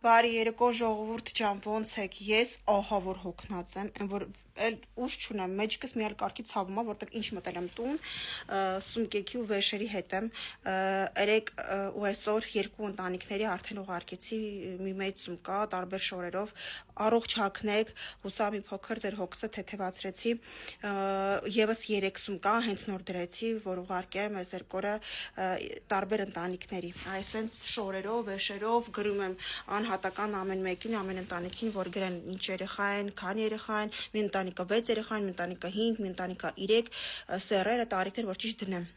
Բարի երեկո ժողովուրդ ջան, ոնց եք, ես ահա որ հոգնած եմ, որ էլ ուժ չունեմ, մեջքս մի հատ կարգի ցավում է, որտեղ ինչ մտել եմ տուն, սումկեքի ու վեշերի հետ եմ, երեք ու այսօր երկու ընտանիքների արդեն ուղարկեցի մի մեծ սումկա, տարբեր շորերով, առողջ հագնեք, հուսա մի փոքր ձեր հոգսը թեթևացրեցի, եւս 3 սումկա հենց նոր դրեցի, որ ուղարկեմ այս երկորը տարբեր ընտանիքների, այսենց շորերով, վեշերով գրում եմ անհատական ամեն մեկին, ամեն ընտանիքին, որ գրեն ինչ երեխա են, քանի երեխա են, մի ընտանիքը 6 երեխա են, մի ընտանիքը 5, մի ընտանիքը 3, սեռերը, տարիքներ, որ ճիշտ դնեմ։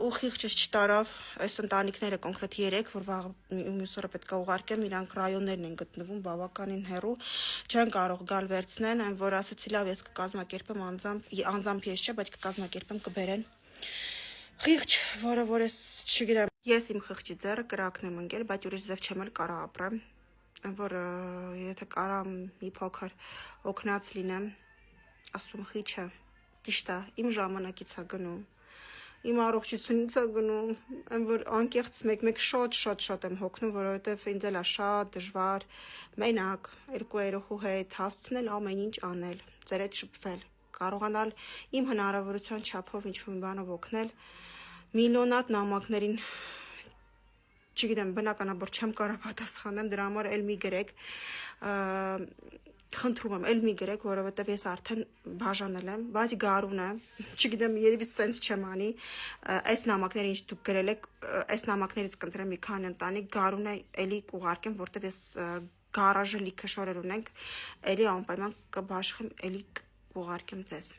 Ու խիղճս չտարավ, այս ընտանիքները կոնկրետ 3, որ վաղ մյուս օրը պետք է ուղարկեմ, իրանք ռայոններն են գտնվում, բավականին հեռու, չեն կարող գալ վերցնեն, այն որ ասացի լավ, ես կկազմակերպեմ անձամբ ես չէ, բայց կկազմակերպեմ կբերեն։ Խիղճ, որը որ ես չգիտեմ, ես իմ խիղճի ձեռը կրակն եմ ընկել, բայց ուրիշ ձև չեմ էլ կարա ապրեմ, որ եթե կարամ մի փոքր օգնած լինեմ, ասում խիչը, ճիշտ է, իմ ժամանակից է գնում, իմ առողջությունից է գնում, այն որ անկեղծ մեկ շատ եմ հոգնում, որովհետև ինձ էլ է շատ դժվար մենակ երկու երեխու հետ հասցնել ամեն ինչ անել, ձեր հետ շփվել, կարողանալ իմ հնարավորության չափով ինչ-որ բանով օգնել, միլիոնատ նամակներին չգիտեմ, բնականաբար չեմ կարող պատասխանեմ, դրա համար էլ մի գրեք, խնդրում եմ, էլ մի գրեք, որովհետև ես արդեն բաժանել եմ, բայց գարուն է, չգիտեմ, երևի սենց չեմ անի, այս նամակները ինչ դուք գրել եք, այս նամակներից կընտրեմ մի քանի ընտանիք, գարուն է, էլի կուղարկեմ, որտև ես գարաժը լիքը շորեր ունենք, էլի անպայման կբաշխեմ, էլի կուղարկեմ ձեզ։